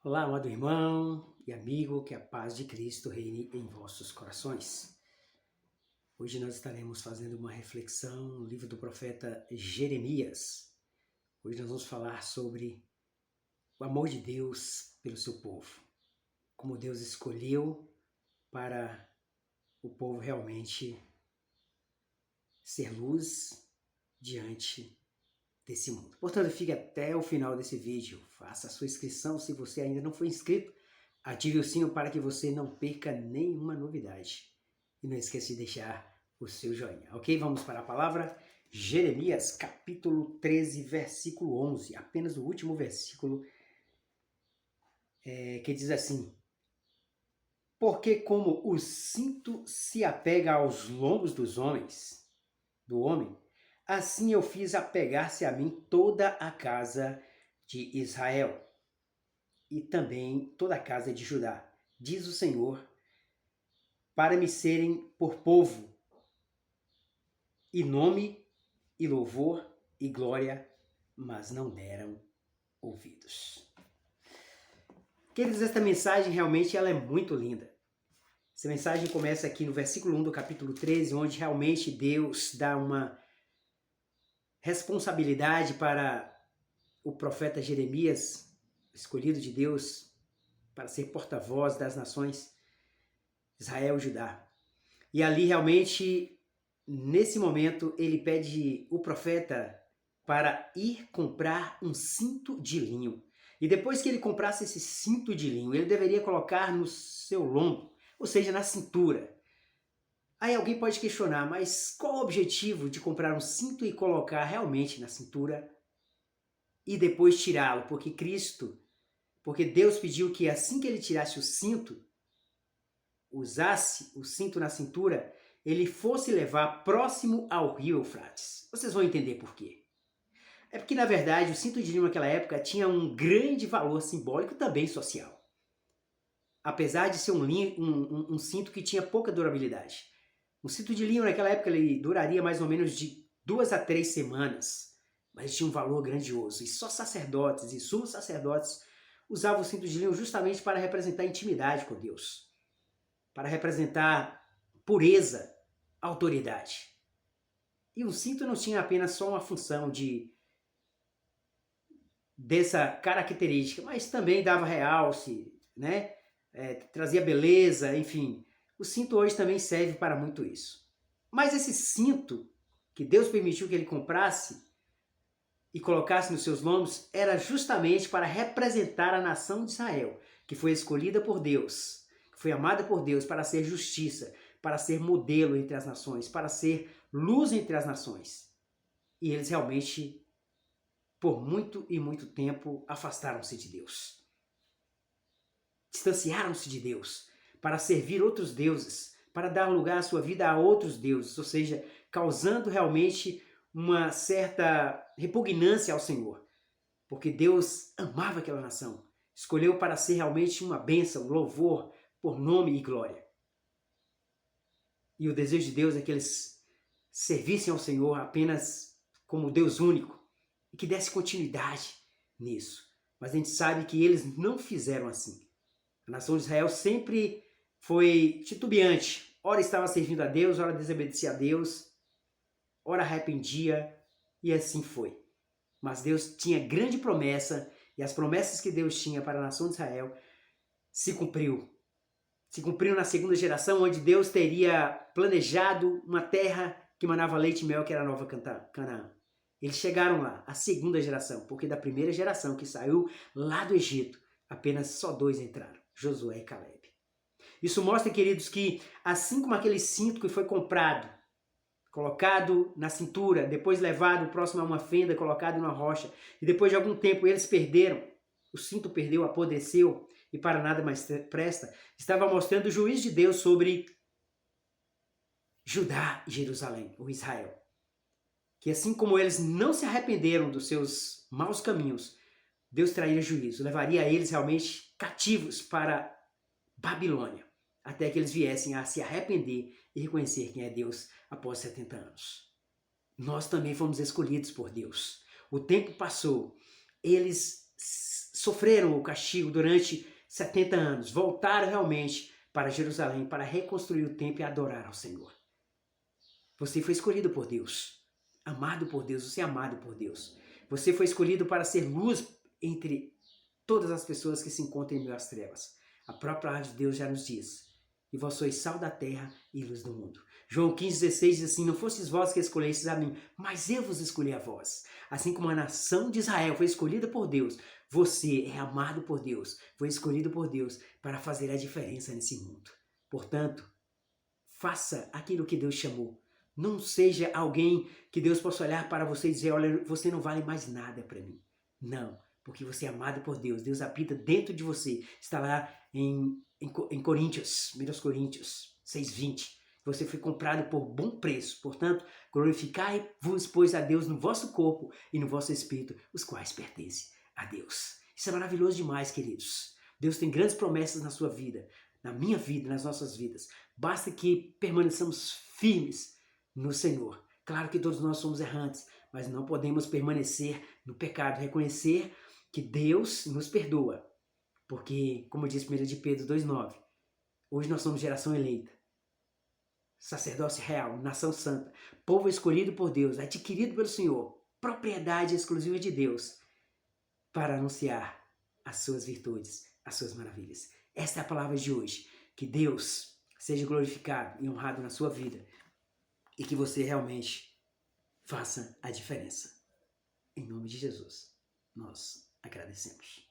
Olá, amado irmão e amigo, que a paz de Cristo reine em vossos corações. Hoje nós estaremos fazendo uma reflexão no livro do profeta Jeremias. Hoje nós vamos falar sobre o amor de Deus pelo seu povo. Como Deus escolheu para o povo realmente ser luz diante desse mundo. Portanto, fique até o final desse vídeo. Faça a sua inscrição se você ainda não foi inscrito. Ative o sino para que você não perca nenhuma novidade. E não esqueça de deixar o seu joinha, ok? Vamos para a palavra. Jeremias, capítulo 13, versículo 11. Apenas o último versículo que diz assim: Porque como o cinto se apega aos lombos do homem, assim eu fiz apegar-se a mim toda a casa de Israel e também toda a casa de Judá, diz o Senhor, para me serem por povo, e nome, e louvor, e glória, mas não deram ouvidos. Queridos, esta mensagem realmente ela é muito linda. Essa mensagem começa aqui no versículo 1 do capítulo 13, onde realmente Deus dá uma responsabilidade para o profeta Jeremias, escolhido de Deus para ser porta-voz das nações Israel e Judá. E ali realmente, nesse momento, ele pede o profeta para ir comprar um cinto de linho. E depois que ele comprasse esse cinto de linho, ele deveria colocar no seu lombo, ou seja, na cintura. Aí alguém pode questionar, mas qual o objetivo de comprar um cinto e colocar realmente na cintura e depois tirá-lo? Porque Deus pediu que assim que ele tirasse o cinto, usasse o cinto na cintura, ele fosse levar próximo ao rio Eufrates. Vocês vão entender por quê. É porque, na verdade, o cinto de linho naquela época tinha um grande valor simbólico e também social. Apesar de ser um cinto que tinha pouca durabilidade. O cinto de linho naquela época ele duraria mais ou menos de 2 a 3 semanas, mas tinha um valor grandioso. E só sacerdotes e sumos sacerdotes usavam o cinto de linho justamente para representar intimidade com Deus, para representar pureza, autoridade. E o cinto não tinha apenas só uma função dessa característica, mas também dava realce, né? Trazia beleza, enfim. O cinto hoje também serve para muito isso. Mas esse cinto que Deus permitiu que ele comprasse e colocasse nos seus lombos era justamente para representar a nação de Israel, que foi escolhida por Deus, que foi amada por Deus para ser justiça, para ser modelo entre as nações, para ser luz entre as nações. E eles realmente, por muito e muito tempo, afastaram-se de Deus. Distanciaram-se de Deus para servir outros deuses, para dar lugar à sua vida a outros deuses, ou seja, causando realmente uma certa repugnância ao Senhor, porque Deus amava aquela nação, escolheu para ser realmente uma bênção, louvor por nome e glória. E o desejo de Deus é que eles servissem ao Senhor apenas como Deus único e que desse continuidade nisso. Mas a gente sabe que eles não fizeram assim. A nação de Israel sempre foi titubeante. Ora estava servindo a Deus, ora desobedecia a Deus, ora arrependia, e assim foi. Mas Deus tinha grande promessa, e as promessas que Deus tinha para a nação de Israel se cumpriu. Se cumpriu na segunda geração, onde Deus teria planejado uma terra que manava leite e mel, que era a nova Canaã. Eles chegaram lá, a segunda geração, porque da primeira geração que saiu lá do Egito, apenas só 2 entraram, Josué e Caleb. Isso mostra, queridos, que assim como aquele cinto que foi comprado, colocado na cintura, depois levado próximo a uma fenda, colocado numa rocha, e depois de algum tempo eles perderam, o cinto perdeu, apodreceu e para nada mais presta, estava mostrando o juízo de Deus sobre Judá e Jerusalém, ou Israel. Que assim como eles não se arrependeram dos seus maus caminhos, Deus traria juízo, levaria eles realmente cativos para Babilônia, até que eles viessem a se arrepender e reconhecer quem é Deus após 70 anos. Nós também fomos escolhidos por Deus. O tempo passou, eles sofreram o castigo durante 70 anos, voltaram realmente para Jerusalém para reconstruir o templo e adorar ao Senhor. Você foi escolhido por Deus, amado por Deus, você é amado por Deus. Você foi escolhido para ser luz entre todas as pessoas que se encontram em meio às trevas. A própria palavra de Deus já nos diz: e vós sois sal da terra e luz do mundo. João 15,16 diz assim: não fostes vós que escolhestes a mim, mas eu vos escolhi a vós. Assim como a nação de Israel foi escolhida por Deus, você é amado por Deus, foi escolhido por Deus para fazer a diferença nesse mundo. Portanto, faça aquilo que Deus chamou. Não seja alguém que Deus possa olhar para você e dizer: olha, você não vale mais nada para mim. Não, porque você é amado por Deus. Deus habita dentro de você. Está lá em Coríntios, 1 Coríntios 6,20. Você foi comprado por bom preço. Portanto, glorificai-vos, pois, a Deus no vosso corpo e no vosso espírito, os quais pertencem a Deus. Isso é maravilhoso demais, queridos. Deus tem grandes promessas na sua vida, na minha vida, nas nossas vidas. Basta que permaneçamos firmes no Senhor. Claro que todos nós somos errantes, mas não podemos permanecer no pecado. Reconhecer que Deus nos perdoa. Porque, como diz 1 de Pedro 2,9, hoje nós somos geração eleita, sacerdócio real, nação santa, povo escolhido por Deus, adquirido pelo Senhor, propriedade exclusiva de Deus, para anunciar as suas virtudes, as suas maravilhas. Esta é a palavra de hoje. Que Deus seja glorificado e honrado na sua vida e que você realmente faça a diferença. Em nome de Jesus, nós agradecemos.